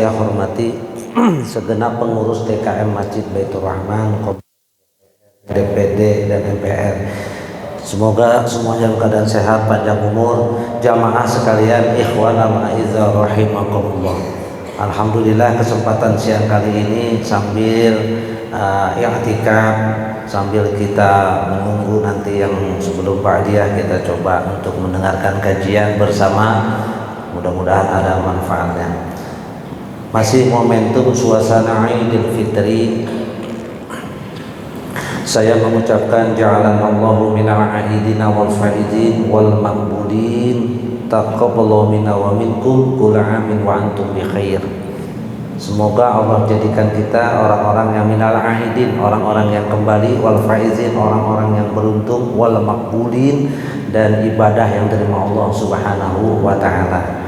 saya hormati segenap pengurus DKM Masjid Baitur Rahman, DPD dan MPR. Semoga semuanya dalam keadaan sehat, panjang umur, jamaah sekalian, ikhwan al-a'izzah rahimakumullah. Alhamdulillah kesempatan siang kali ini sambil i'tikaf, sambil kita menunggu nanti yang sebelum ba'diyah, kita coba untuk mendengarkan kajian bersama, mudah-mudahan ada manfaatnya. Masih momentum suasana Idul Fitri, saya mengucapkan ja'alanallahu minal aidina wal faizin wal maqbulin, taqabbalallahu minna wa minkum kulla amin wa antum bi khair. Semoga Allah jadikan kita orang-orang yang minal aidin, orang-orang yang kembali, wal faizin, orang-orang yang beruntung, wal maqbulin, dan ibadah yang diterima Allah Subhanahu wa taala.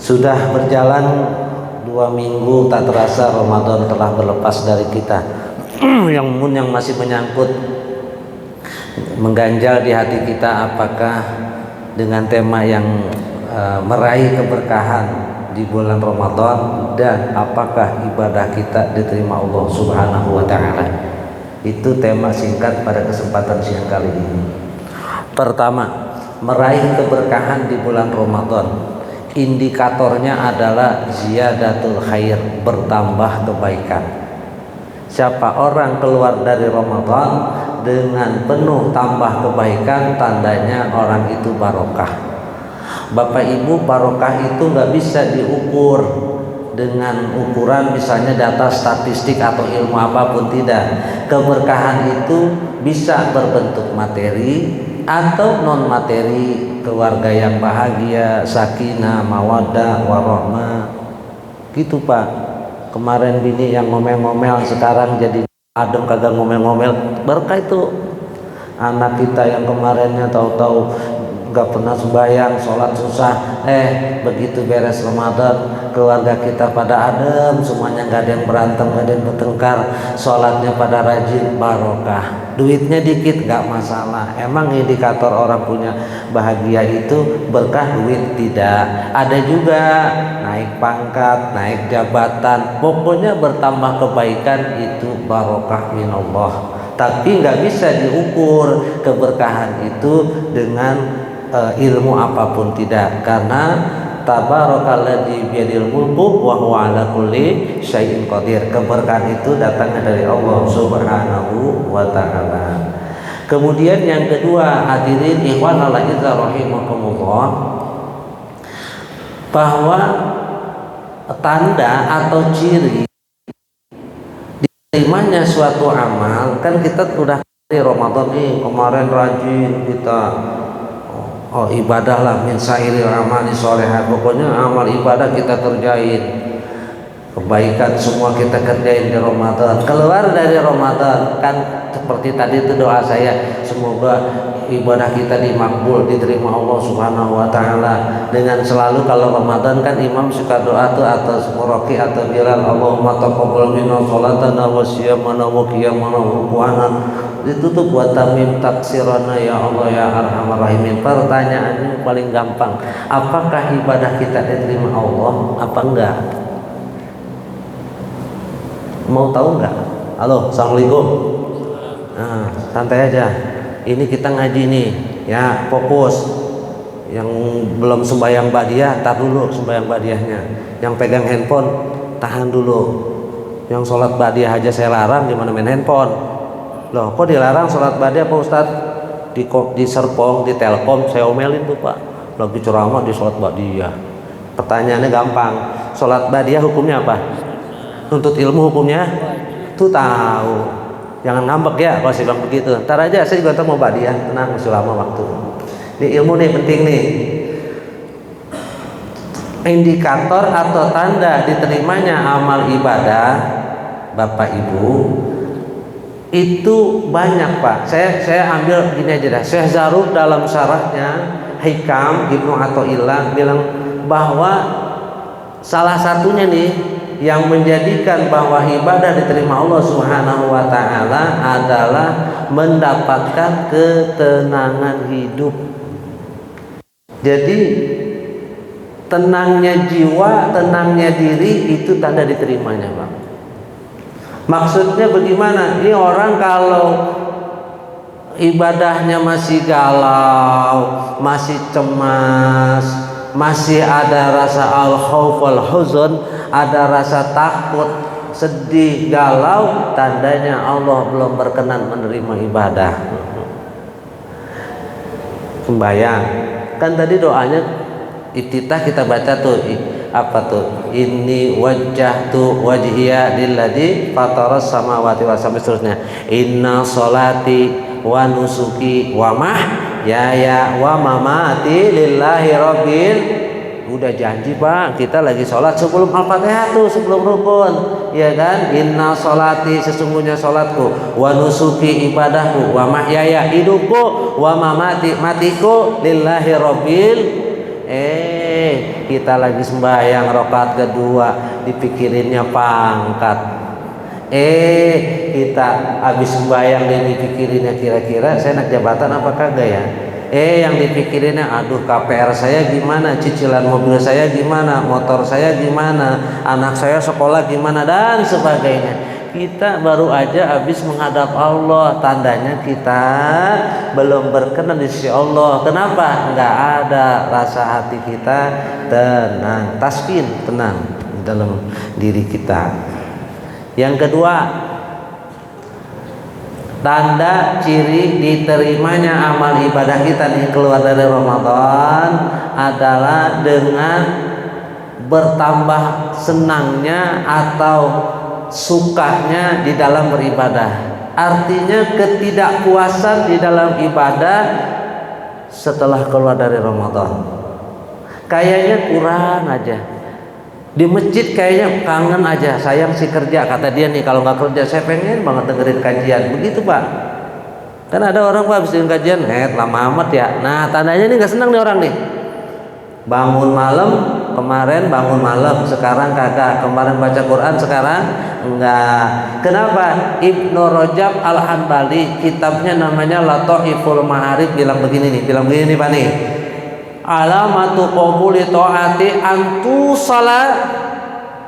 Sudah berjalan 2 minggu, tak terasa Ramadan telah berlepas dari kita. yang masih menyangkut, mengganjal di hati kita, apakah dengan tema yang meraih keberkahan di bulan Ramadan, dan apakah ibadah kita diterima Allah Subhanahu wa taala. Itu tema singkat pada kesempatan siang kali ini. Pertama, meraih keberkahan di bulan Ramadan, indikatornya adalah ziyadatul khair, bertambah kebaikan. Siapa orang keluar dari Ramadan dengan penuh tambah kebaikan, tandanya orang itu barokah. Bapak Ibu, barokah itu nggak bisa diukur dengan ukuran misalnya data statistik atau ilmu apapun, tidak. Keberkahan itu bisa berbentuk materi atau non materi, keluarga yang bahagia, sakinah, mawaddah, warahmah, gitu Pak. Kemarin bini yang ngomel-ngomel sekarang jadi adem, kagak ngomel-ngomel, berkah itu. Anak kita yang kemarinnya tahu-tahu nggak pernah sembahyang, sholat susah, begitu beres Ramadan, keluarga kita pada adem, semuanya nggak ada yang berantem, nggak ada yang bertengkar, sholatnya pada rajin, barokah. Duitnya dikit nggak masalah. Emang indikator orang punya bahagia itu berkah duit? Tidak. Ada juga naik pangkat, naik jabatan, pokoknya bertambah kebaikan, itu barokah minallah. Tapi nggak bisa diukur keberkahan itu dengan ilmu apapun, tidak. Karena tabarakalladzi biyadil mulku wa huwa ala kulli syai'in qadir. Keberkahan itu datangnya dari Allah Subhanahu wa taala. Kemudian yang kedua, hadirin ikhwan al-a'izzah rahimakumullah, bahwa tanda atau ciri diterimanya suatu amal, kan kita sudah di Ramadan nih, kemarin rajin kita ibadah lah, min sa'iril amali sholihat, pokoknya amal ibadah kita kerjain, kebaikan semua kita kerjain di Ramadan. Keluar dari Ramadan, kan seperti tadi itu doa saya, semoga ibadah kita dimakbul, diterima Allah Subhanahu wa taala. Dengan selalu kalau Ramadan kan imam suka doa tuh atas muraqi atau bilal, Allahumma taqabbal minna sholatana wa siyamana wa qiyamana wa ruku'ana. Itu tuh buat tamim taksirana ya Allah ya arhamar rahimin. Pertanyaannya paling gampang, apakah ibadah kita diterima Allah apa enggak? Mau tahu enggak? Halo, assalamualaikum. Nah, santai aja. Ini kita ngaji nih, ya, fokus. Yang belum sembahyang ba'diyah, tar dulu sembahyang ba'diyahnya. Yang pegang handphone, tahan dulu. Yang sholat ba'diyah aja saya larang, gimana main handphone? Loh, kok dilarang sholat ba'diyah Pak Ustadz? Di Serpong, di Telkom, saya omelin tuh Pak. Lagi ceramah di sholat ba'diyah. Pertanyaannya gampang, sholat ba'diyah hukumnya apa? Nuntut ilmu hukumnya? Tuh tahu. Jangan ngambek ya kalau saya bilang begitu. Ntar aja, saya juga mau ba'diyah, tenang, masih lama waktu. Ini ilmu nih, penting nih. Indikator atau tanda diterimanya amal ibadah, Bapak Ibu, itu banyak Pak. Saya ambil gini aja dah. Syekh Zarruq dalam syarahnya Hikam Ibnu Athaillah bilang bahwa salah satunya nih yang menjadikan bahwa ibadah diterima Allah Subhanahu wa taala adalah mendapatkan ketenangan hidup. Jadi tenangnya jiwa, tenangnya diri, itu tanda diterimanya, Bang. Maksudnya bagaimana? Ini orang kalau ibadahnya masih galau, masih cemas, masih ada rasa al-khauf wal huzun, ada rasa takut, sedih, galau, tandanya Allah belum berkenan menerima ibadah. Sembayang, kan tadi doanya iftitah kita baca tuh apa tuh? Inni wajjahtu wajhiya lilladzi fataras samawati wal ardi, seterusnya. Inna sholati wa nusuki wa mahyaya wa mamati lillahi rabbil. Udah janji, Pak, kita lagi sholat sebelum Al-Fatihah tuh, sebelum rukun, ya kan? Inna sholati, sesungguhnya sholatku, wa nusuki, ibadahku, wa mahyaya, hidupku, wa mamati, matiku, lillahi rabbil. Kita lagi sembahyang rakaat kedua, dipikirinnya pangkat. Kita habis sembahyang dan dipikirinnya kira-kira saya naik jabatan apa kagak ya? Yang dipikirinnya, aduh KPR saya gimana, cicilan mobil saya gimana, motor saya gimana, anak saya sekolah gimana, dan sebagainya. Kita baru aja habis menghadap Allah, tandanya kita belum berkenan di sisi Allah. Kenapa? Enggak ada rasa hati kita tenang, taskin, tenang di dalam diri kita. Yang kedua, tanda ciri diterimanya amal ibadah kita nih keluar dari Ramadan adalah dengan bertambah senangnya atau sukanya di dalam beribadah. Artinya ketidakpuasan di dalam ibadah setelah keluar dari Ramadan. Kayaknya kurang aja. Di masjid kayaknya kangen aja, sayang sih kerja, kata dia nih, kalau nggak kerja saya pengen banget dengerin kajian. Begitu, Pak. Kan ada orang, Pak, habis dengerin kajian, lama amat ya. Nah, tandanya nih nggak senang nih orang nih. Bangun malam, kemarin bangun malam, sekarang kagak. Kemarin baca Quran, sekarang enggak. Kenapa? Ibnu Rajab Al-Hanbali, kitabnya namanya Lataiful Ma'arif, bilang begini nih, Pak nih. Alamatu qabuli ta'ati antu salat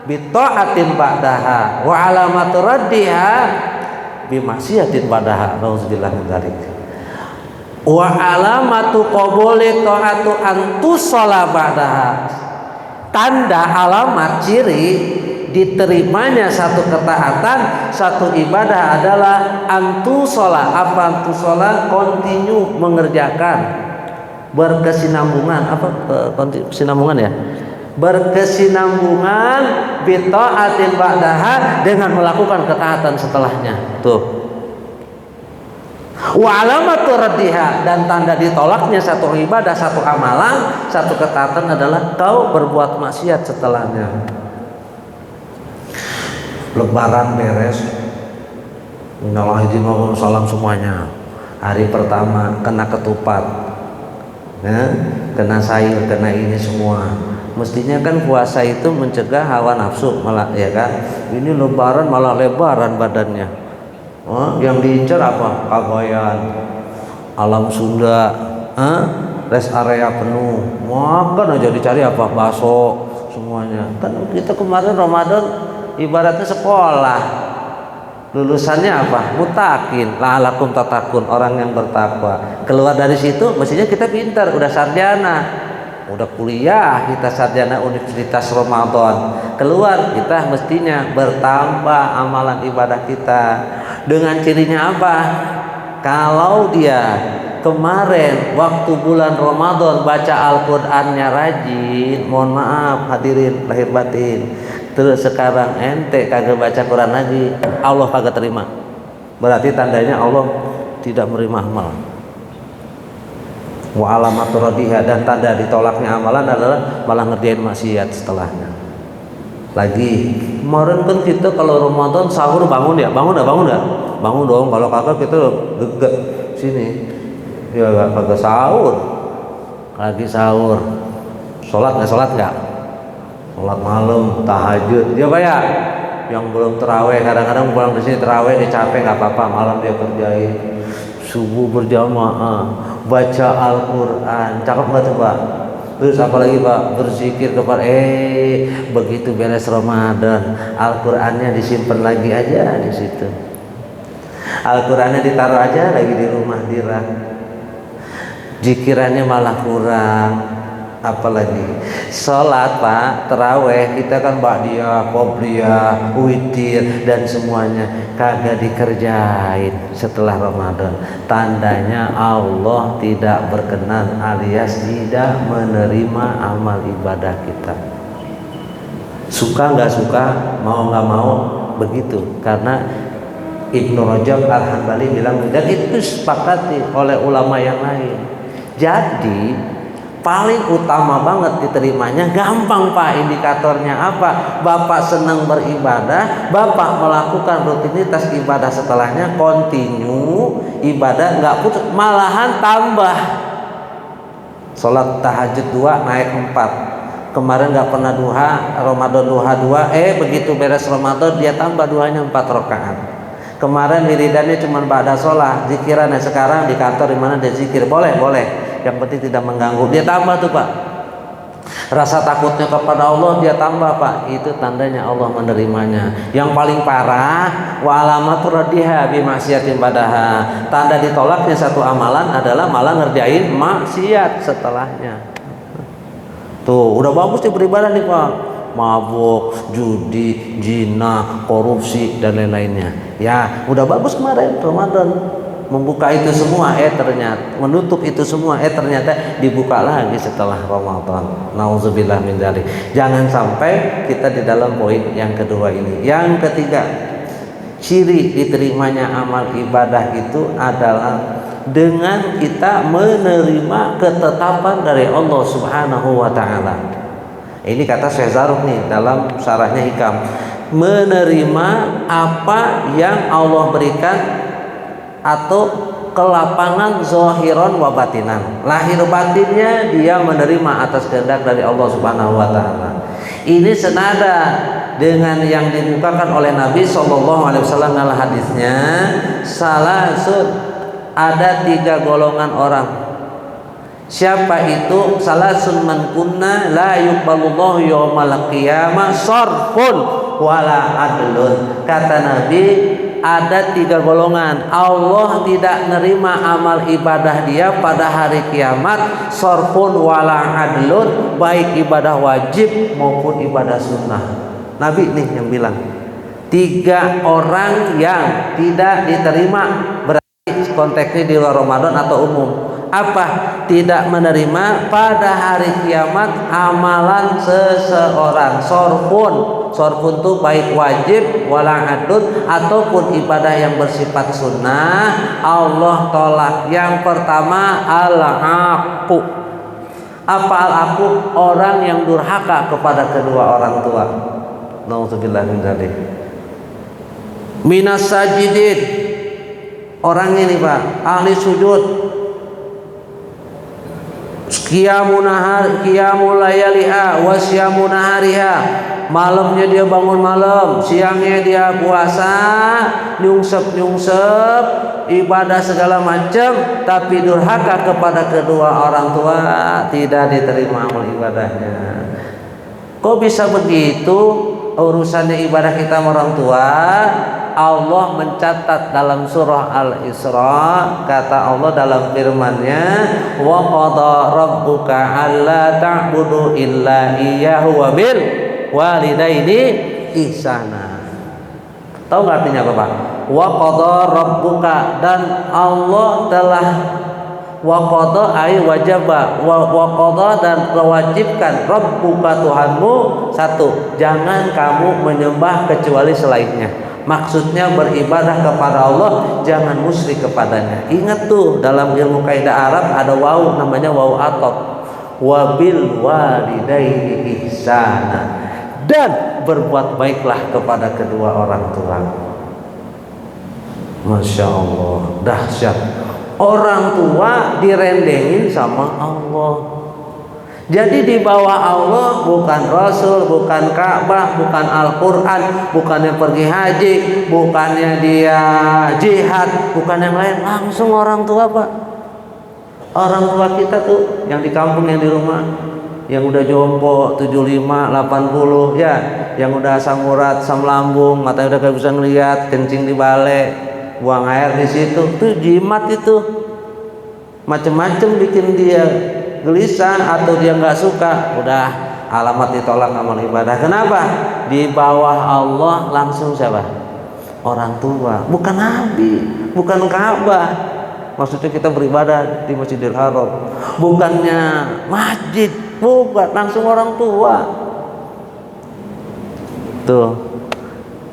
bi ta'atin ba'daha wa alamatu raddiha bi maksiatin ba'daha. Nauzubillah min dzalik. Wa alamatu qabuli ta'atu antu salat ba'daha. Tanda, alamat, ciri diterimanya satu ketaatan, satu ibadah adalah antu salat. Apa antu salat? Continue mengerjakan, berkesinambungan, kesinambungan ya, berkesinambungan bita'atin ba'daha, dengan melakukan ketaatan setelahnya. Tuh. Wa alamatu raddiha, dan tanda ditolaknya satu ibadah, satu amalan, satu ketaatan adalah kau berbuat maksiat setelahnya. Lebaran beres, minal aidin wal salam semuanya. Hari pertama kena ketupat, kena sayur, kena ini semua. Mestinya kan puasa itu mencegah hawa nafsu, malah ya kan. Ini lebaran malah lebaran badannya. Yang diincar apa? Kagayan, alam Sunda, rest area penuh, makan aja dicari apa? Bakso semuanya. Kan kita kemarin Ramadan ibaratnya sekolah. Lulusannya apa? Mutakin, la'alakum tatakun, orang yang bertakwa. Keluar dari situ mestinya kita pintar, udah sarjana, udah kuliah, kita sarjana Universitas Ramadan. Keluar kita mestinya bertambah amalan ibadah kita. Dengan cirinya apa? Kalau dia kemarin waktu bulan Ramadan baca Al-Qur'annya rajin, mohon maaf hadirin lahir batin, terus sekarang ente kagak baca Quran lagi, Allah kagak terima. Berarti tandanya Allah tidak menerima amal. Wa alamatu raddiha, dan tanda ditolaknya amalan adalah malah ngerjain maksiat setelahnya. Lagi kemarin kan kita kalau Ramadan sahur bangun ya, bangun dong. Kalau kagak kita gegek sini, ya kagak sahur. Lagi sahur, sholat nggak? Sholat malam, tahajud, ya Pak ya. Yang belum terawih, kadang-kadang pulang ke sini terawih dia capek, nggak apa-apa, malam dia kerjain. Subuh berjamaah, baca Al-Quran, cakep nggak tuh Pak? Terus apalagi Pak, berzikir kepada begitu beres Ramadan, Al-Qur'annya disimpan lagi aja di situ. Al-Qur'annya ditaruh aja lagi di rumah di rak. Zikirannya malah kurang. Apalagi sholat Pak, terawih kita kan ba'diyah, qobliyah, witir dan semuanya kagak dikerjain setelah Ramadan. Tandanya Allah tidak berkenan alias tidak menerima amal ibadah kita. Suka nggak suka, mau nggak mau begitu. Karena Ibnu Rajab Al-Hambali bilang, dan itu disepakati oleh ulama yang lain. Jadi paling utama banget diterimanya, gampang Pak, indikatornya apa? Bapak senang beribadah, Bapak melakukan rutinitas ibadah setelahnya, continue ibadah, nggak putus, malahan tambah. Sholat tahajud 2 naik 4. Kemarin nggak pernah duha, Ramadan duha 2, begitu beres Ramadan dia tambah duhanya 4 rakaat. Kemarin wiridannya cuma ba'da sholat, zikirannya sekarang di kantor di mana dia zikir, boleh. Yang penting tidak mengganggu, dia tambah tuh Pak. Rasa takutnya kepada Allah dia tambah Pak. Itu tandanya Allah menerimanya. Yang paling parah, wa alamatur raddiha bi maksiatin badaha. Tanda ditolaknya satu amalan adalah malah ngerjain maksiat setelahnya. Tuh, udah bagus nih beribadah nih Pak. Mabuk, judi, zina, korupsi dan lain-lainnya. Ya, udah bagus kemarin Ramadan. Membuka itu semua, ternyata menutup itu semua, ternyata dibuka lagi setelah Ramadan. Nauzubillah min dzalik. Jangan sampai kita di dalam poin yang kedua ini. Yang ketiga, ciri diterimanya amal ibadah itu adalah dengan kita menerima ketetapan dari Allah Subhanahu wa taala. Ini kata Syekh Zarruq nih dalam syarahnya Hikam. Menerima apa yang Allah berikan atau kelapangan zahiran wa batinan. Lahir batinnya dia menerima atas kehendak dari Allah Subhanahu wa taala. Ini senada dengan yang dimukakan oleh Nabi sallallahu alaihi wasallam dalam hadisnya, salasun, ada 3 golongan orang. Siapa itu? Salasun man kunna la yuqbalullahu yaumal qiyamah sarfun wala adlun. Kata Nabi, ada 3 golongan Allah tidak nerima amal ibadah dia pada hari kiamat, sarfun wala adlun, baik ibadah wajib maupun ibadah sunnah. Nabi nih yang bilang 3 orang yang tidak diterima, berarti konteksnya di luar Ramadan atau umum. Apa? Tidak menerima pada hari kiamat amalan seseorang. Sorfun itu baik wajib wala adun ataupun ibadah yang bersifat sunnah, Allah tolak. Yang pertama al-aqu. Apa al-aqu? Orang yang durhaka kepada kedua orang tua. Nauzubillah min dzalik. Minas sajidin. Orang ini Pak, ahli sujud. Qiyamul layaliha wa siyamul nahariha. Malamnya dia bangun malam, siangnya dia puasa, nyungsep ibadah segala macam, tapi durhaka kepada kedua orang tua, tidak diterima amal ibadahnya. Kok bisa begitu urusannya ibadah kita sama orang tua? Allah mencatat dalam surah Al-Isra, kata Allah dalam firman-Nya, wa qada rabbuka alla ta'budu illa iyyahu wa bil walidaini ihsana. Tahu nggak artinya apa Pak? Wa qada rabbuka, dan Allah telah, wa qada ay wajaba, wa qada dan mewajibkan, rabbuka Tuhanmu, 1, jangan kamu menyembah kecuali selainnya. Maksudnya beribadah kepada Allah, jangan musyrik kepadanya. Ingat tuh dalam ilmu kaidah Arab ada waw, namanya waw atop. Wabil walidaini ihsana, dan berbuat baiklah kepada kedua orang tua. Masya Allah, dahsyat. Orang tua direndengin sama Allah. Jadi di bawah Allah bukan Rasul, bukan Ka'bah, bukan Al-Quran, bukannya pergi haji, bukannya dia jihad, bukan yang lain, langsung orang tua Pak. Orang tua kita tuh yang di kampung, yang di rumah, yang udah jompo 75, 80 ya, yang udah asam urat, asam lambung, matanya udah gak bisa ngeliat, kencing di balik, buang air di situ, tuh jimat itu macem-macem bikin dia gelisah atau dia nggak suka, udah alamat ditolak amal ibadah. Kenapa? Di bawah Allah langsung siapa? Orang tua, bukan nabi, bukan Ka'bah. Maksudnya kita beribadah di Masjidil Haram, bukannya masjid, bukan, langsung orang tua. Tuh,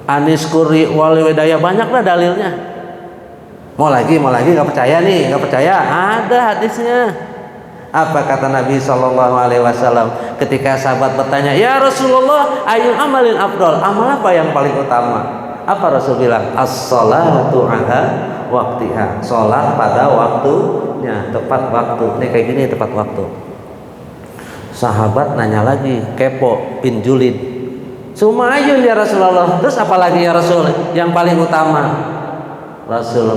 Anis Kuri wali Wedaya, banyaklah dalilnya. Mau lagi nggak percaya nih, nggak percaya? Ada hadisnya. Apa kata Nabi Shallallahu Alaihi Wasallam ketika sahabat bertanya, ya Rasulullah, ayul amalin afdol, amal apa yang paling utama? Apa Rasul bilang? As-salatu ala waktiha, sholat pada waktunya, tepat waktu. Ini kayak gini, tepat waktu. Sahabat nanya lagi, kepo, bin julid, sumayun ya Rasulullah, terus apa lagi ya Rasul yang paling utama? Rasul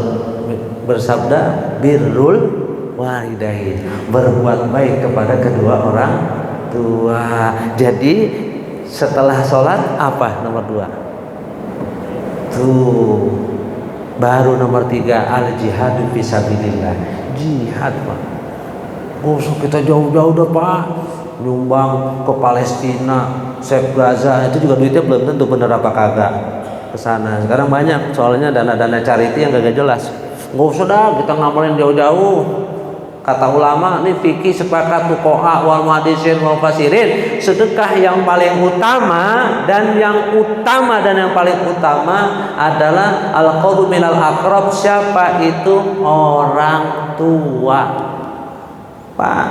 bersabda, birrul walidain, berbuat baik kepada kedua orang tua. Jadi setelah sholat apa nomor 2? Tuh, baru nomor 3 al jihadu fisabilillah, jihad Pak. Usah kita jauh-jauh dah Pak, nyumbang ke Palestina, Save Gaza, itu juga duitnya belum tentu bener apa kagak ke sana. Sekarang banyak soalnya dana-dana charity yang gak jelas. Nggak usah dah kita ngamalin jauh-jauh. Kata ulama, ini fikih sepakat fuqaha wal muhaddisin wal fasirin, sedekah yang paling utama dan yang paling utama adalah al-qurbu minal aqrab. Siapa itu? Orang tua. Pak,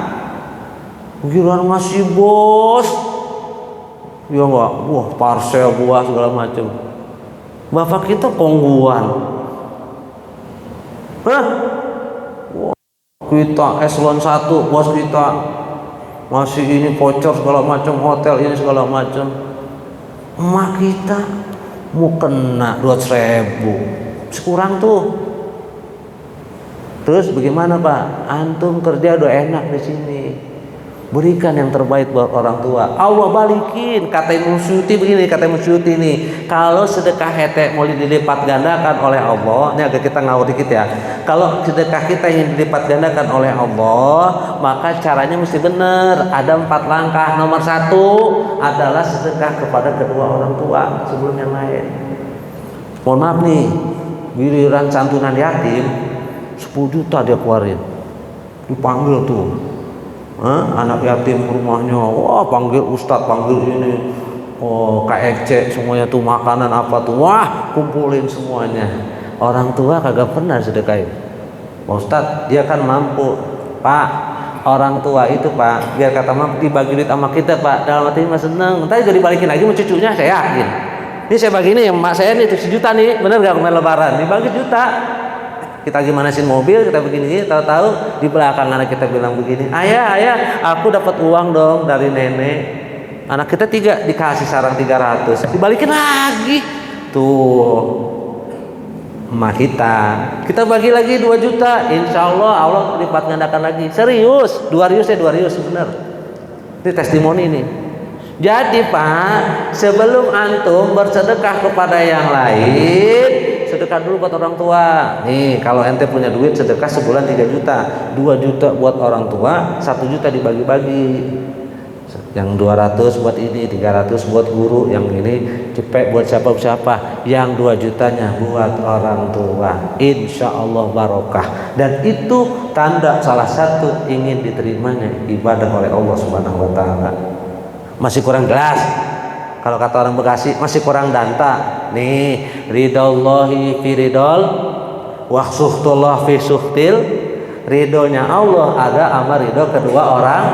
giliran ngasih bos, ya enggak, wah parsel buah segala macam. Bapak kita kongguan. Hah? Kita eselon 1 bos kita masih ini voucher segala macam, hotel ini segala macam. Emak kita mau kena 200.000 sekurang tuh. Terus bagaimana Pak? Antum kerja udah enak di sini, berikan yang terbaik buat orang tua, Allah balikin. Kata Imam Suyuti begini, kata Imam Suyuti ini, kalau sedekah hete mau dilipat gandakan oleh Allah, ini agak kita ngawur dikit ya, kalau sedekah kita ingin dilipat gandakan oleh Allah, maka caranya mesti benar. Ada 4 langkah. Nomor 1 adalah sedekah kepada kedua orang tua sebelum yang lain. Mohon maaf nih, giliran santunan yatim 10 juta dia keluarin, dipanggil tuh anak yatim rumahnya, wah panggil ustadz, panggil ini, oh KFC semuanya tuh, makanan apa tuh, wah kumpulin semuanya. Orang tua kagak pernah sedekahin. Pak Ustadz, dia kan mampu Pak, orang tua itu Pak, biar kata mampu dibagi duit sama kita Pak, dalam hati mah seneng, ntar juga dibalikin lagi sama cucunya, saya yakin. Ini saya bagi ini, emak saya nih 7 juta nih, bener gak kemarin lebaran, dibagi juta. Kita gimana sih mobil, kita begini, tahu-tahu di belakang anak kita bilang begini, ayah, aku dapat uang dong dari nenek. Anak kita 3 dikasih sarang 300, dibalikin lagi. Tuh, emak kita bagi lagi 2 juta, insya Allah lipat gandakan lagi. Serius, 2 rius bener. Ini testimoni ini. Jadi Pak, sebelum antum bersedekah kepada yang lain, sedekah dulu buat orang tua. Nih, kalau ente punya duit sedekah sebulan 3 juta, 2 juta buat orang tua, 1 juta dibagi-bagi. Yang 200 buat ini, 300 buat guru, yang ini cepet buat siapa-siapa, yang 2 jutanya buat orang tua. Insya Allah barokah. Dan itu tanda salah satu ingin diterimanya ibadah oleh Allah Subhanahu wa Ta'ala. Masih kurang jelas? Kalau kata orang Bekasi masih kurang danta. Nih, ridallahi fi ridol wa suhtullah fi suhtil. Ridhonya Allah ada sama ridho kedua orang.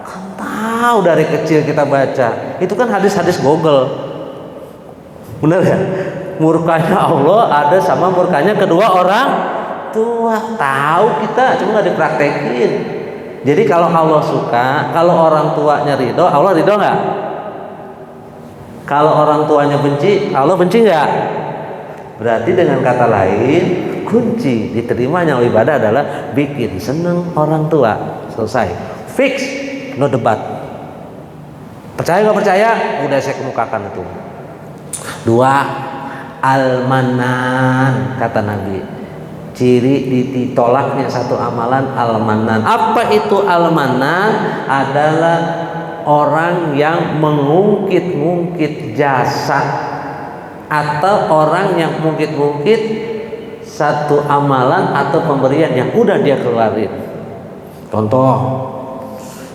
Kan tahu dari kecil kita baca. Itu kan hadis-hadis Google. Bener ya? Murkanya Allah ada sama murkanya kedua orang tua. Tahu kita, cuma nggak dipraktekin. Jadi kalau Allah suka, kalau orang tuanya ridho, Allah ridho nggak? Kalau orang tuanya benci, Allah benci nggak? Berarti dengan kata lain, kunci diterimanya ibadah adalah bikin seneng orang tua. Selesai, fix, no debat. Percaya nggak percaya? Udah saya kemukakan itu. Dua, al-manan, kata Nabi. Ciri ditolaknya satu amalan al-manan. Apa itu al-manan? Adalah orang yang mengungkit-ungkit jasa, atau orang yang mengungkit-ungkit satu amalan atau pemberian yang udah dia keluarin. Contoh,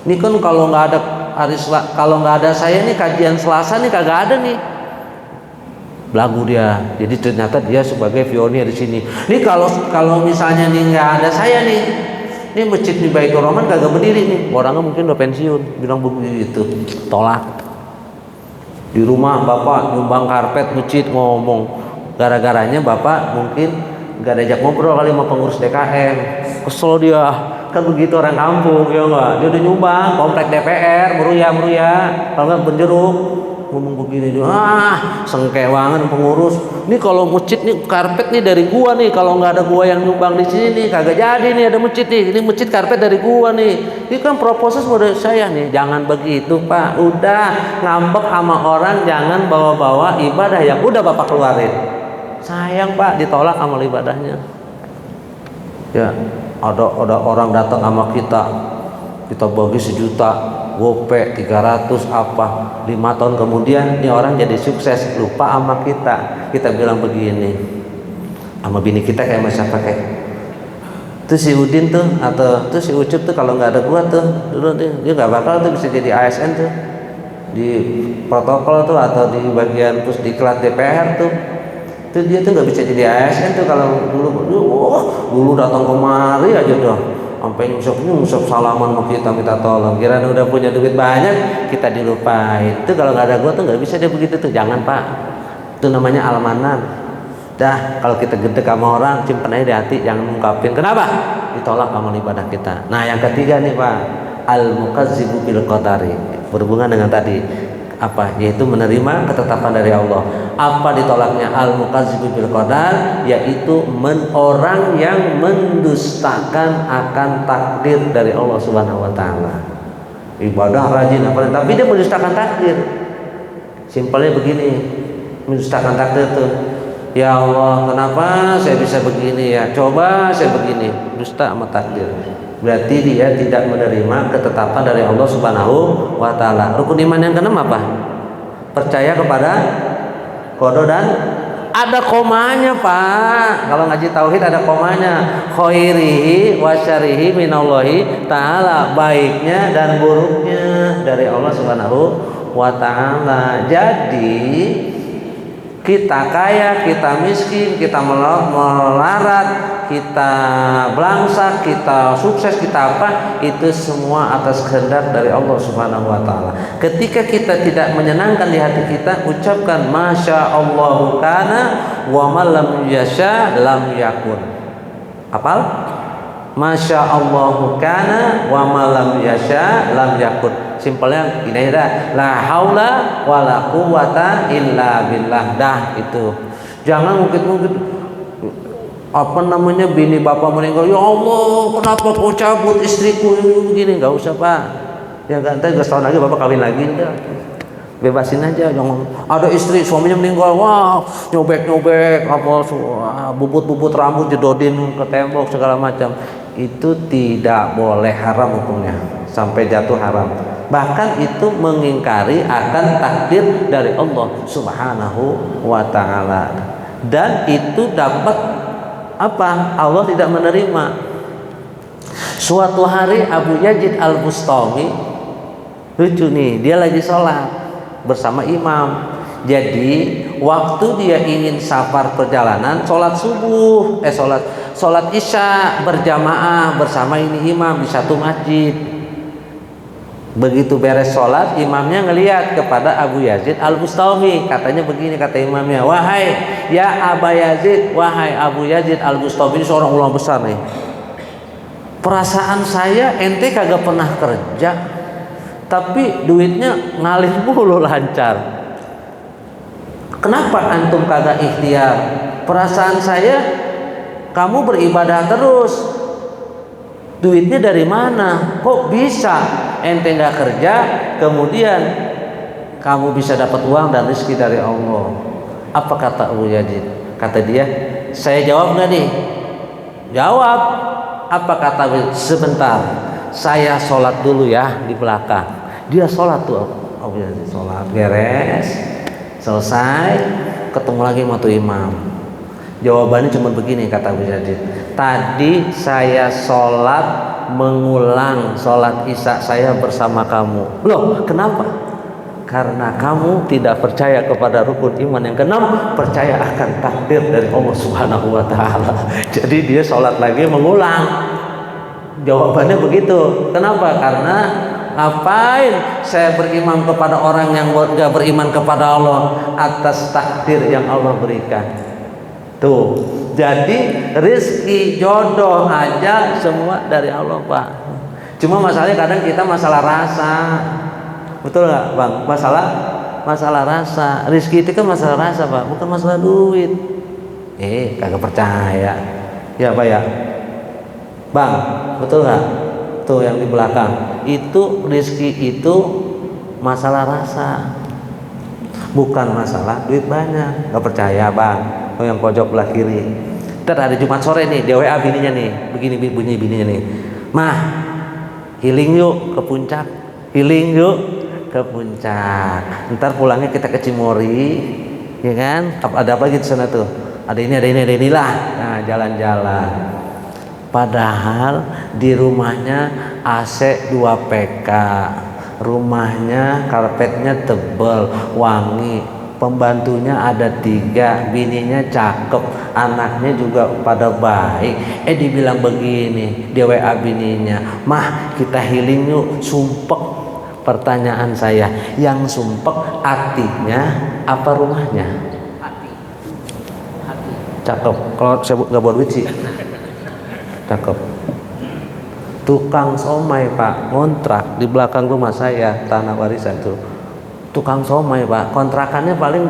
ini kan kalau nggak ada kalau nggak ada saya nih kajian Selasa nih kagak ada nih. Belagu dia. Jadi ternyata dia sebagai pionir di sini. Ini kalau misalnya nih nggak ada saya nih, ini masjid di Baitur Rahman kagak berdiri nih. Orangnya mungkin udah pensiun. Bilang begitu, tolak. Di rumah bapak nyumbang karpet masjid, ngomong gara-garanya bapak mungkin nggak diajak ngobrol kali sama pengurus DKM. Kesel dia. Kan begitu orang kampung, ya enggak? Dia udah nyumbang komplek DPR, meruya, kalau nggak penjeruk, ngomong begini dia, sengke banget pengurus. Ini kalau masjid nih karpet nih dari gua nih, kalau nggak ada gua yang nyumbang di sini nih kagak jadi nih ada masjid nih. Ini masjid karpet dari gua nih. Ini kan proposal dari saya nih. Jangan begitu Pak, udah ngambek sama orang, jangan bawa-bawa ibadah yang udah bapak keluarin. Sayang Pak, ditolak amal ibadahnya. Ya. Ada orang datang sama kita bagi 1 juta, gope 300 apa, 5 tahun kemudian ini orang jadi sukses, lupa sama kita bilang begini sama bini kita kayak siapa kayak tuh si Udin tuh atau tuh si Ucup tuh, kalau nggak ada gua tuh dulu dia nggak bakal tuh bisa jadi ASN tuh di protokol tuh atau di bagian pusdiklat DPR tuh dia tuh nggak bisa jadi ASN tuh kalau dulu datang kemari aja dah sampai nyusap salaman sama kita minta tolong, kira udah punya duit banyak kita dilupain. Itu kalau nggak ada gua tuh nggak bisa dia begitu tuh. Jangan Pak, itu namanya almanan. Dah kalau kita gede sama orang simpen aja di hati, jangan ungkapin. Kenapa? Ditolak amal ibadah kita. Nah yang ketiga nih Pak, al-mukazzibu bil qadari, berhubungan dengan tadi apa, yaitu menerima ketetapan dari Allah. Apa ditolaknya al-mukazzibu bil qadar, yaitu orang yang mendustakan akan takdir dari Allah Subhanahu wa taala. Ibadah rajin apa, tapi dia mendustakan takdir. Simpelnya begini, mendustakan takdir tuh. Ya Allah, kenapa saya bisa begini ya? Coba saya begini, dusta sama takdir. Berarti dia tidak menerima ketetapan dari Allah Subhanahu wa taala. Rukun iman yang keenam apa? Percaya kepada qada dan ada komanya Pak. Kalau ngaji tauhid ada komanya. Khairihi wa syarrihi minallahi taala, baiknya dan buruknya dari Allah Subhanahu wa taala. Jadi kita kaya, kita miskin, kita melarat, kita belangsak, kita sukses, kita apa, itu semua atas kehendak dari Allah Subhanahu wa taala. Ketika kita tidak menyenangkan di hati kita, ucapkan masya Allahu kana wa ma lam yasha lam yakun. Apal? Masya Allahu kana wa ma lam yasha lam yakun. Simpelnya ini aja, la haula wala quwata illa billah. Dah itu. Jangan mungkin apa namanya bini bapak meninggal, ya Allah kenapa kau cabut istriku begini. Nggak usah Pak, ya kan ntar setahun lagi bapak kawin lagi, enggak, bebasin aja. Jangan ada istri suaminya meninggal, wah nyobek apa bubut rambut jedodin ke tembok segala macam. Itu tidak boleh, haram hukumnya sampai jatuh haram. Bahkan itu mengingkari akan takdir dari Allah Subhanahu wa taala. Dan itu dapat apa? Allah tidak menerima. Suatu hari Abu Yazid Al-Bustami, lucu nih, dia lagi sholat bersama imam. Jadi waktu dia ingin safar perjalanan, sholat subuh, sholat isya berjamaah bersama ini imam di satu masjid. Begitu beres sholat, imamnya ngelihat kepada Abu Yazid Al-Bustami, katanya begini, kata imamnya, wahai ya Aba Yazid, wahai Abu Yazid Al-Bustami, ini seorang ulama besar nih, perasaan saya ente kagak pernah kerja tapi duitnya ngalir mulu lancar. Kenapa antum kagak ikhtiar? Perasaan saya kamu beribadah terus, duitnya dari mana? Kok bisa ente nggak kerja kemudian kamu bisa dapat uang dan rezeki dari Allah. Apa kata Abu Yazid? Kata dia, saya jawab nggak nih? Jawab. Apa kata Abu Yazid? Sebentar, saya sholat dulu ya di belakang. Dia sholat tuh, Abu Yazid sholat beres, selesai, ketemu lagi sama tuh imam. Jawabannya cuma begini, kata Abu Yazid, tadi saya sholat mengulang sholat isya saya bersama kamu. Loh, kenapa? Karena kamu tidak percaya kepada rukun iman yang keenam, percaya akan takdir dari Allah Subhanahu wa taala. Jadi dia sholat lagi mengulang. Jawabannya begitu. Kenapa? Karena ngapain saya beriman kepada orang yang gak beriman kepada Allah atas takdir yang Allah berikan. Tuh. Jadi rezeki jodoh aja semua dari Allah, Pak. Cuma masalahnya kadang kita masalah rasa. Betul nggak, Bang? Masalah rasa. Rizki itu kan masalah rasa, Pak, bukan masalah duit. Kagak percaya. Ya, Pak ya. Bang, betul nggak? Tuh yang di belakang. Itu rizki itu masalah rasa. Bukan masalah duit banyak. Nggak percaya, Bang? Oh, yang pojok belah kiri. Ntar hari Jumat sore nih, dia WA bininya nih. Begini bunyi bininya nih. Mah, healing yuk ke puncak. Healing yuk ke puncak. Ntar pulangnya kita ke Cimory, ya kan? Ada apa gitu sana tuh? Ada ini lah. Nah, jalan-jalan. Padahal di rumahnya AC 2 PK, rumahnya karpetnya tebal, wangi, pembantunya ada 3, bininya cakep, anaknya juga pada baik. Dibilang begini, dia WA bininya, mah kita healing yuk, sumpek. Pertanyaan saya, yang sumpek hatinya apa rumahnya? Hati. Cakep. Kalau saya nggak buat duit sih, cakep. Tukang somai, Pak, kontrak di belakang rumah saya, tanah warisan tuh. Tukang somai, Pak, kontrakannya paling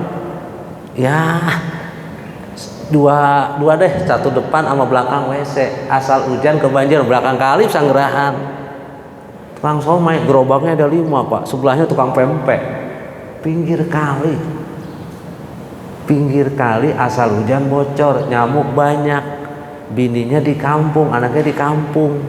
ya dua deh, satu depan sama belakang WC. Asal hujan kebanjir, belakang kali sanggerahan. Tukang somai, gerobaknya ada 5, Pak. Sebelahnya tukang pempek. Pinggir kali asal hujan bocor, nyamuk banyak. Bininya di kampung, anaknya di kampung.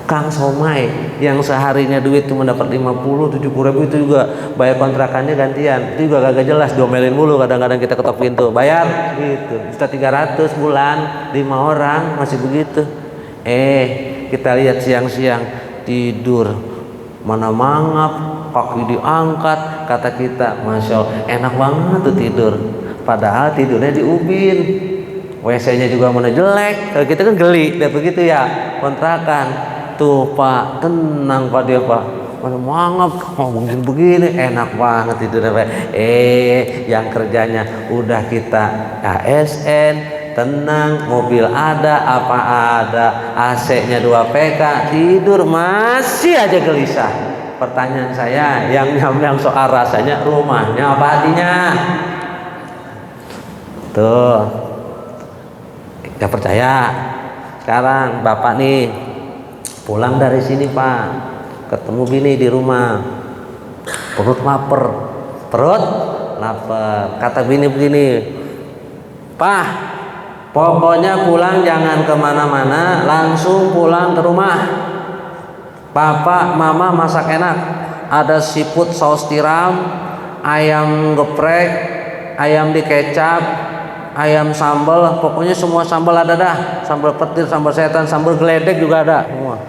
Kang somai yang seharinya duit cuma dapat 50-70 ribu itu juga bayar kontrakannya gantian. Itu juga kagak jelas, diomelin mulu, kadang-kadang kita ketok pintu, bayar gitu. Juta 300 bulan, 5 orang masih begitu. Kita lihat siang-siang tidur, mana mangap, kaki diangkat, kata kita, Masya Allah, enak banget tuh tidur. Padahal tidurnya di ubin, WC-nya juga mana jelek. Kalau kita kan geli, dan begitu ya, kontrakan. Tuh Pak, tenang Pak dia, Pak. Mana mangap, mungkin begini, enak banget tidurnya, Pak. Yang kerjanya udah kita ASN, tenang, mobil ada, apa ada, AC-nya 2 PK, tidur masih aja gelisah. Pertanyaan saya, yang soal rasanya, rumahnya apa hatinya? Tuh, gak percaya. Sekarang Bapak nih pulang dari sini, Pak, ketemu bini di rumah, perut lapar, kata bini begini, Pak, pokoknya pulang jangan kemana-mana, langsung pulang ke rumah. Papa, mama masak enak. Ada siput saus tiram, ayam geprek, ayam dikecap, ayam sambal, pokoknya semua sambal ada dah. Sambal petir, sambal setan, sambal geledek juga ada semua.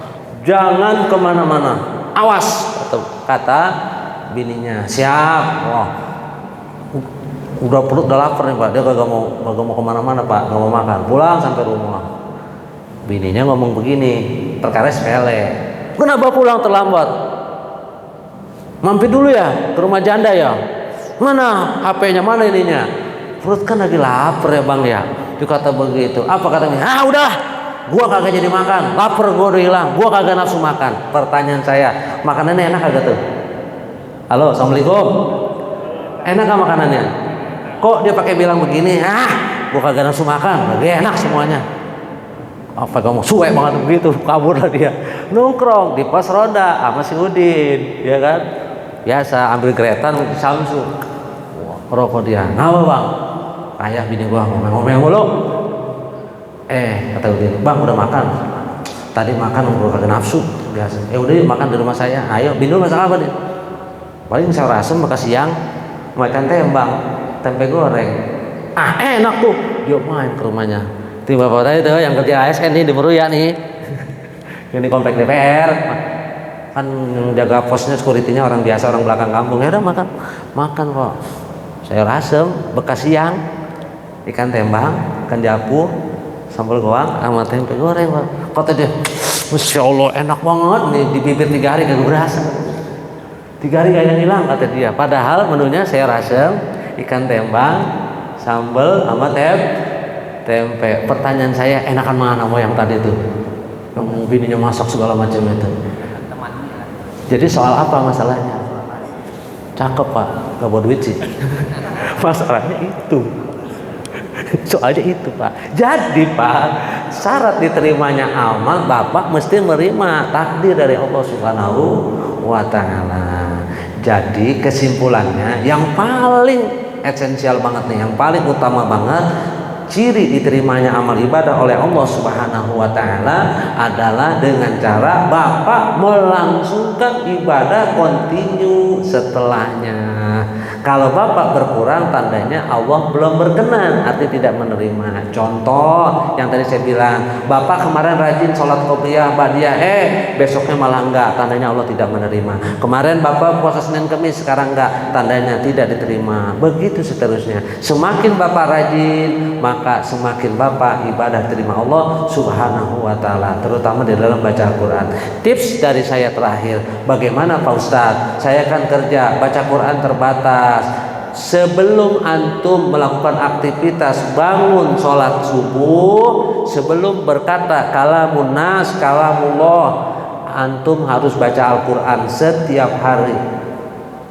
Jangan kemana-mana, awas, kata bininya. Siap. Wah, udah perut udah lapar nih, Pak. Dia gak mau kemana-mana, Pak, gak mau makan. Pulang sampai rumah, bininya ngomong begini, perkara sepele, kenapa pulang terlambat? Mampir dulu ya ke rumah janda ya. Mana HP-nya, mana ininya? Perut kan lagi lapar ya, Bang ya. Dia kata begitu. Apa katanya? Udah, gua kagak jadi makan, lapar gua udah hilang, gua kagak nafsu makan. Pertanyaan saya, makanannya enak kagak tuh? Halo, assalamualaikum. Enak gak makanannya? Kok dia pakai bilang begini? Gua kagak nafsu makan, lagi enak semuanya. Apa kamu suwe banget begitu? Kabur lah dia. Nongkrong di pos roda sama si Udin, ya kan? biasa ambil keretan Samsu. Rokok dia. Ngapa bang? Ayah bini gua ngomel-ngomel mulu. Kata Udin, bang udah makan. Tadi makan gua kagak nafsu biasa. Udah makan di rumah saya. Ayo, bini lu masak apa nih? Paling sayur asem bekas siang makan tempe goreng. Enak tuh. Dia main ke rumahnya. Itu bapak tadi tuh yang kerja ASN nih di Meruya nih. Ini komplek DPR. Kan jaga posnya security-nya orang biasa, orang belakang kampung. Ya udah makan kok. Sayur asem bekas siang, ikan tembang, ikan japu, sambal goang sama tempe goreng, Pak. Kata dia, Masya Allah enak banget nih, di bibir 3 hari kagak berasa. 3 hari kagak hilang kata dia. Padahal menunya sayur asem, ikan tembang, sambal sama tempe. Pertanyaan saya, enakan mana mau yang tadi tuh? Yang bininya masak segala macam itu. Jadi soal apa masalahnya? Cakep Pak, gak bawa duit sih. Masalahnya itu. Soalnya itu Pak. Jadi Pak, syarat diterimanya amal, Bapak mesti menerima takdir dari Allah Subhanahu wa Ta'ala. Jadi kesimpulannya yang paling esensial banget nih, yang paling utama banget, ciri diterimanya amal ibadah oleh Allah Subhanahu wa Ta'ala adalah dengan cara Bapak melangsungkan ibadah kontinu setelahnya. Kalau Bapak berkurang, tandanya Allah belum berkenan, arti tidak menerima. Contoh yang tadi saya bilang, Bapak kemarin rajin sholat qobliyah ba'diyah, besoknya malah enggak, tandanya Allah tidak menerima. Kemarin Bapak puasa Senin Kemis, sekarang enggak, tandanya tidak diterima. Begitu seterusnya. Semakin Bapak rajin, maka semakin Bapak ibadah terima Allah Subhanahu wa Ta'ala, terutama di dalam baca Al-Quran. Tips dari saya terakhir, bagaimana Pak Ustadz? Saya kan kerja, baca Quran terbatas. Sebelum antum melakukan aktivitas bangun sholat subuh, sebelum berkata kalamun nas, kalamullah, antum harus baca Al-Quran setiap hari,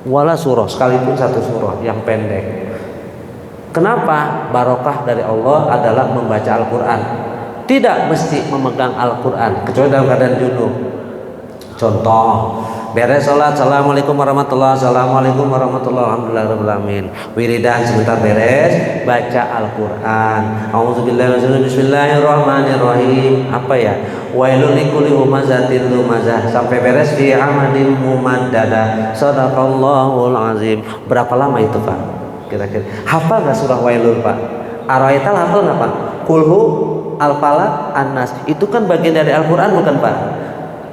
wala surah, sekalipun 1 surah yang pendek. Kenapa? Barokah dari Allah adalah membaca Al-Quran. Tidak mesti memegang Al-Quran kecuali dalam keadaan junub. Contoh, beres sholat, assalamualaikum warahmatullahi wabarakatuh, assalamualaikum warahmatullahi wabarakatuh, wiridan sebentar beres, baca Al-Quran. A'udzubillahi bismillahirrahmanirrahim. Apa ya? Wailul likulli humazatin lumazah, sampai beres fi amadin mumaddada. Shadaqallahul azim. Berapa lama itu Pak? Kira-kira hafal nggak surah Wailul Pak? Araital hafal nggak Pak? Kulhu, Al-Falaq, An-Nas, itu kan bagian dari Al-Quran bukan Pak?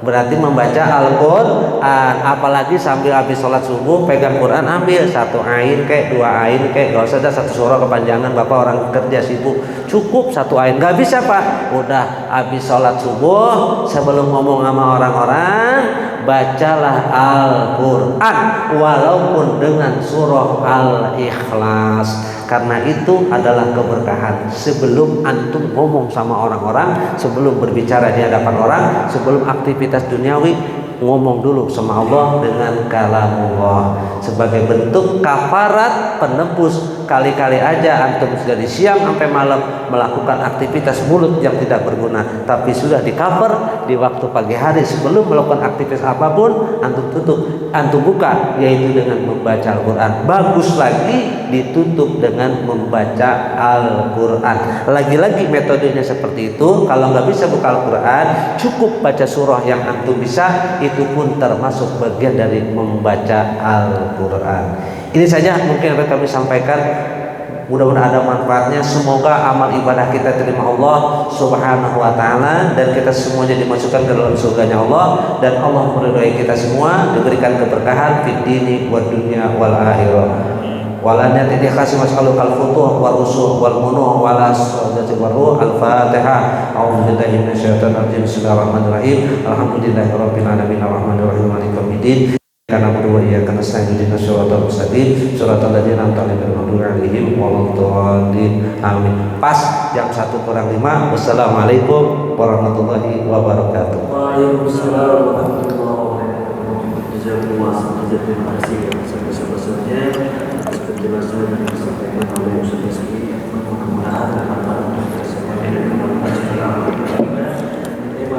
Berarti membaca Al-Quran, apalagi sambil habis sholat subuh pegang Quran, ambil 1 ain kayak 2 ain kayak, gak usah ada 1 surah kepanjangan. Bapak orang kerja sibuk, cukup 1 ain. Gak bisa Pak, udah habis sholat subuh sebelum ngomong sama orang-orang, bacalah Al-Quran walaupun dengan surah Al-Ikhlas. Karena itu adalah keberkahan. Sebelum antum ngomong sama orang-orang, sebelum berbicara di hadapan orang, sebelum aktivitas duniawi, ngomong dulu sama Allah dengan kalamullah, sebagai bentuk kafarat penebus. Kali-kali aja antum sudah di siang sampai malam melakukan aktivitas mulut yang tidak berguna, tapi sudah di cover di waktu pagi hari sebelum melakukan aktivitas apapun, antum tutup, antum buka, yaitu dengan membaca Al-Quran. Bagus lagi ditutup dengan membaca Al-Quran. Lagi-lagi metodenya seperti itu. Kalau nggak bisa buka Al-Quran, cukup baca surah yang antum bisa, itu pun termasuk bagian dari membaca Al-Quran. Ini saja mungkin yang kami sampaikan. Mudah-mudahan ada manfaatnya. Semoga amal ibadah kita terima Allah Subhanahu wa Ta'ala, dan kita semuanya dimasukkan ke dalam surganya Allah, dan Allah meridhai kita semua, diberikan keberkahan fid dini wad dunya wal akhirah. Walanya tidak kasih masalah al-futuh wal usuh wal munuh wala sadati waruh. Al-Fatihah. A'udzubillahi minasyaitonir rajim. Bismillahirrahmanirrahim. Alhamdulillahirabbil alamin arrahmanirrahim maliki yaumiddin. Karena berdua ia karena selain ihdinas siratal mustaqim siratal ladzina an'amta 'alaihim waladhdallin. Amin. Pas jam 1:05. Wassalamualaikum warahmatullahi wabarakatuh. Waalaikumsalam warahmatullahi wabarakatuh. Terima kasih sebesar-besarnya atas penjelasan yang disampaikan oleh Ustaz Rizky. Mudah-mudahan